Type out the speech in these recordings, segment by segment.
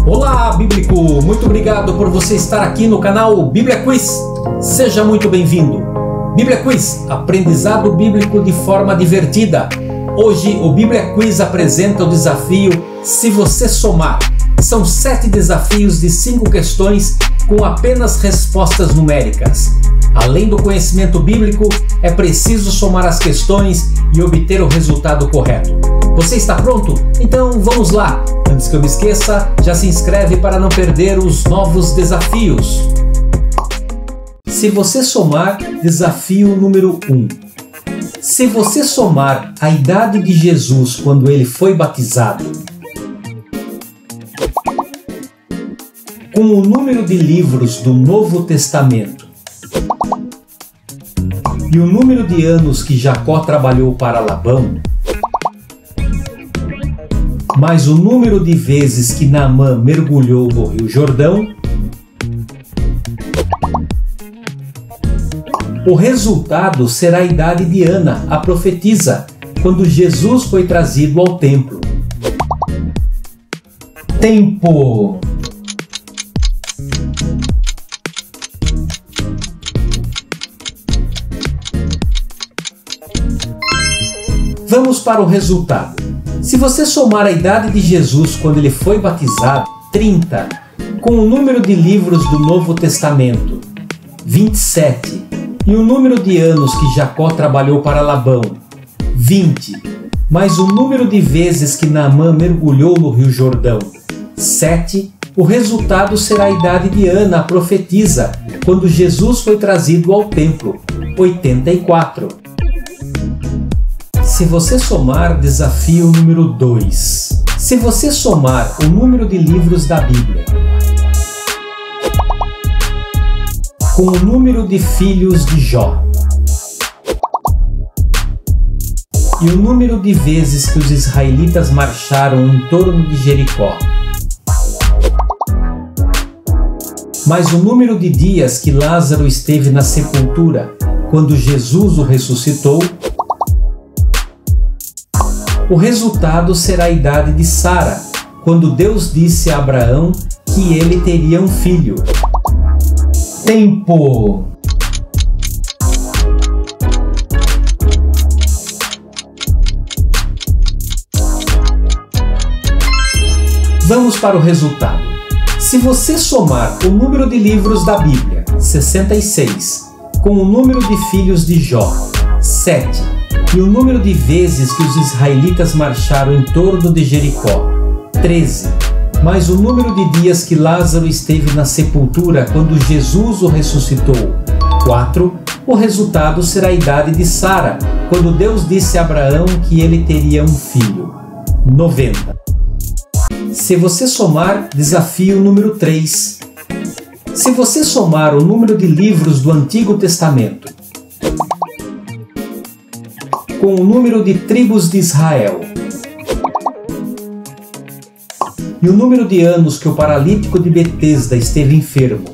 Olá, Bíblico! Muito obrigado por você estar aqui no canal Bíblia Quiz. Seja muito bem-vindo. Bíblia Quiz, aprendizado bíblico de forma divertida. Hoje o Bíblia Quiz apresenta o desafio Se Você Somar. São 7 desafios de 5 questões com apenas respostas numéricas. Além do conhecimento bíblico, é preciso somar as questões e obter o resultado correto. Você está pronto? Então vamos lá! Antes que eu me esqueça, já se inscreve para não perder os novos desafios. Se você somar, desafio número 1. Se você somar a idade de Jesus quando ele foi batizado com o número de livros do Novo Testamento e o número de anos que Jacó trabalhou para Labão, mais o número de vezes que Naamã mergulhou no Rio Jordão, o resultado será a idade de Ana, a profetisa, quando Jesus foi trazido ao templo. Tempo! Vamos para o resultado. Se você somar a idade de Jesus quando ele foi batizado, 30, com o número de livros do Novo Testamento, 27, e o número de anos que Jacó trabalhou para Labão, 20, mais o número de vezes que Naamã mergulhou no Rio Jordão, 7, o resultado será a idade de Ana, a profetisa, quando Jesus foi trazido ao templo, 84. Se você somar, desafio número 2. Se você somar o número de livros da Bíblia com o número de filhos de Jó e o número de vezes que os israelitas marcharam em torno de Jericó, mais o número de dias que Lázaro esteve na sepultura quando Jesus o ressuscitou, o resultado será a idade de Sara, quando Deus disse a Abraão que ele teria um filho. Tempo! Vamos para o resultado. Se você somar o número de livros da Bíblia, 66, com o número de filhos de Jó, 7, e o número de vezes que os israelitas marcharam em torno de Jericó, 13, mais o número de dias que Lázaro esteve na sepultura quando Jesus o ressuscitou, 4, o resultado será a idade de Sara, quando Deus disse a Abraão que ele teria um filho, 90. Se você somar, desafio número 3. Se você somar o número de livros do Antigo Testamento com o número de tribos de Israel e o número de anos que o paralítico de Betesda esteve enfermo,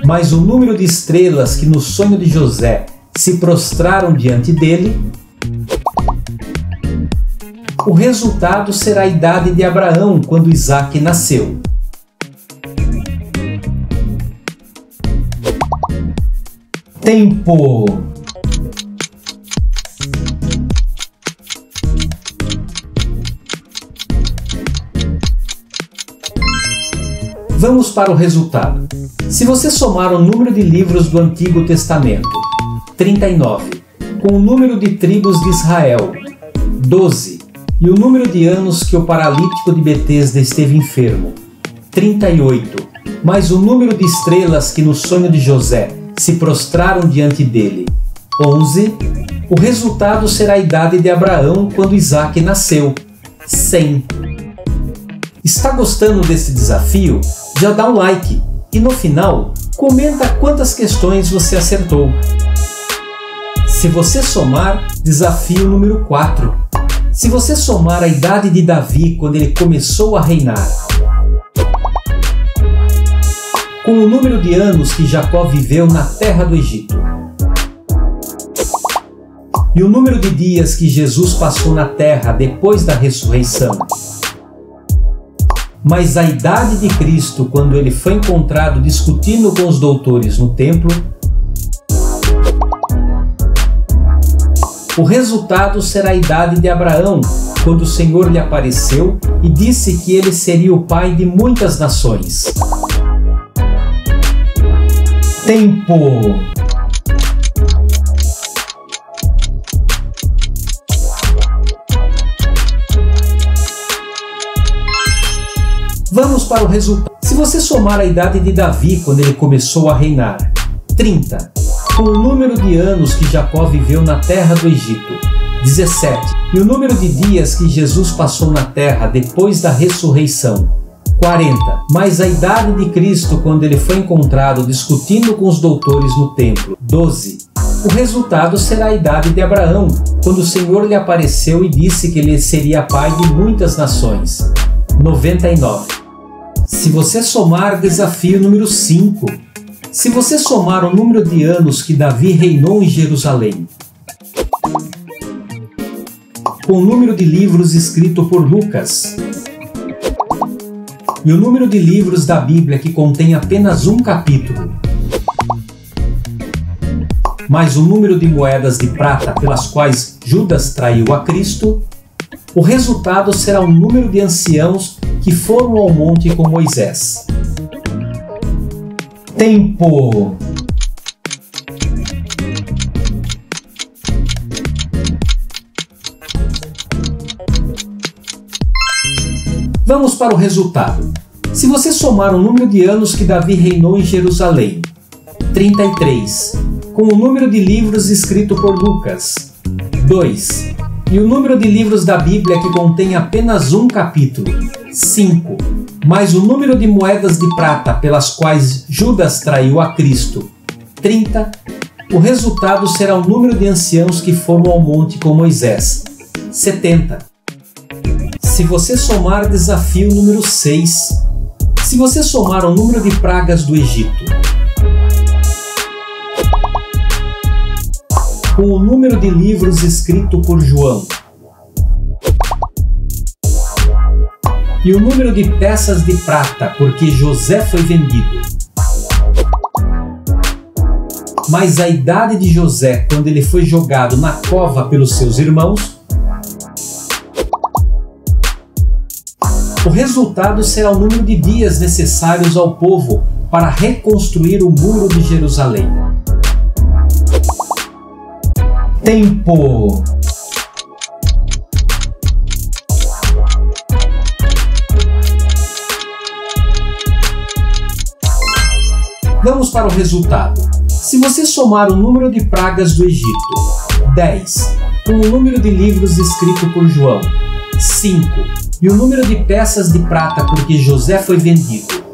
mais o número de estrelas que no sonho de José se prostraram diante dele, o resultado será a idade de Abraão quando Isaque nasceu. Tempo! Vamos para o resultado. Se você somar o número de livros do Antigo Testamento, 39, com o número de tribos de Israel, 12, e o número de anos que o paralítico de Betesda esteve enfermo, 38, mais o número de estrelas que no sonho de José se prostraram diante dele, 11, o resultado será a idade de Abraão quando Isaque nasceu, 100. Está gostando desse desafio? Já dá um like e no final comenta quantas questões você acertou. Se você somar, desafio número 4. Se você somar a idade de Davi quando ele começou a reinar com o número de anos que Jacó viveu na terra do Egito e o número de dias que Jesus passou na terra depois da ressurreição, mas a idade de Cristo, quando ele foi encontrado discutindo com os doutores no templo, o resultado será a idade de Abraão, quando o Senhor lhe apareceu e disse que ele seria o pai de muitas nações. Tempo. Vamos para o resultado. Se você somar a idade de Davi quando ele começou a reinar, 30, com o número de anos que Jacó viveu na terra do Egito, 17, e o número de dias que Jesus passou na terra depois da ressurreição, 40, mais a idade de Cristo quando ele foi encontrado discutindo com os doutores no templo, 12, o resultado será a idade de Abraão, quando o Senhor lhe apareceu e disse que ele seria pai de muitas nações, 99. Se você somar desafio número 5, se você somar o número de anos que Davi reinou em Jerusalém, com o número de livros escrito por Lucas, e o número de livros da Bíblia que contém apenas um capítulo, mais o número de moedas de prata pelas quais Judas traiu a Cristo, o resultado será o número de anciãos que foram ao monte com Moisés. Tempo. Vamos para o resultado. Se você somar o número de anos que Davi reinou em Jerusalém, 33, com o número de livros escrito por Lucas, 2, e o número de livros da Bíblia que contém apenas um capítulo, 5, mais o número de moedas de prata pelas quais Judas traiu a Cristo, 30, o resultado será o número de anciãos que foram ao monte com Moisés, 70. Se você somar desafio número 6, se você somar o número de pragas do Egito, com o número de livros escrito por João, e o número de peças de prata porque José foi vendido, mas a idade de José quando ele foi jogado na cova pelos seus irmãos, o resultado será o número de dias necessários ao povo para reconstruir o muro de Jerusalém. Tempo. Vamos para o resultado. Se você somar o número de pragas do Egito, 10, com o número de livros escrito por João, 5, e o número de peças de prata porque José foi vendido,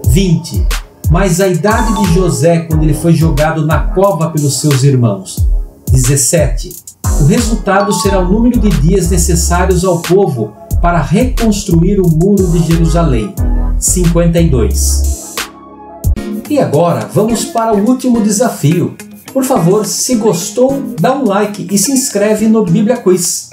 20, mais a idade de José quando ele foi jogado na cova pelos seus irmãos, 17, o resultado será o número de dias necessários ao povo para reconstruir o muro de Jerusalém, 52. E agora vamos para o último desafio. Por favor, se gostou, dá um like e se inscreve no Bíblia Quiz.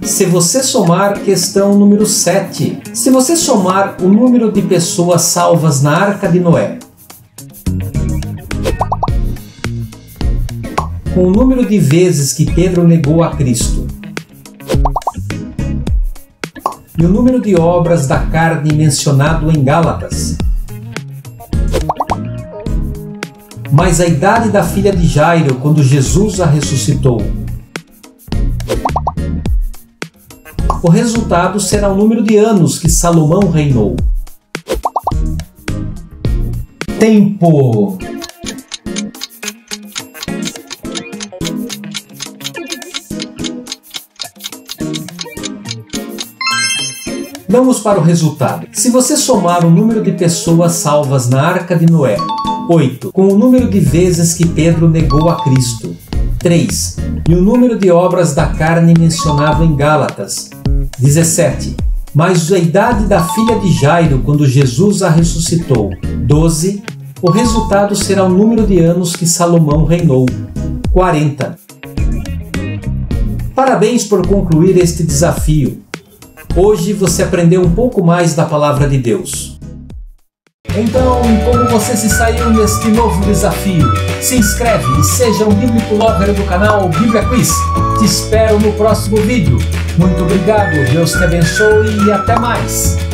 Se você somar questão número 7, se você somar o número de pessoas salvas na Arca de Noé, com o número de vezes que Pedro negou a Cristo, e o número de obras da carne mencionado em Gálatas, mais a idade da filha de Jairo quando Jesus a ressuscitou, o resultado será o número de anos que Salomão reinou. Tempo. Vamos para o resultado. Se você somar o número de pessoas salvas na Arca de Noé, 8, com o número de vezes que Pedro negou a Cristo, 3, e o número de obras da carne mencionado em Gálatas, 17, mais a idade da filha de Jairo quando Jesus a ressuscitou, 12, o resultado será o número de anos que Salomão reinou, 40. Parabéns por concluir este desafio. Hoje você aprendeu um pouco mais da Palavra de Deus. Então, como você se saiu neste novo desafio? Se inscreve e seja um bíblico lover do canal Bíblia Quiz. Te espero no próximo vídeo. Muito obrigado, Deus te abençoe e até mais!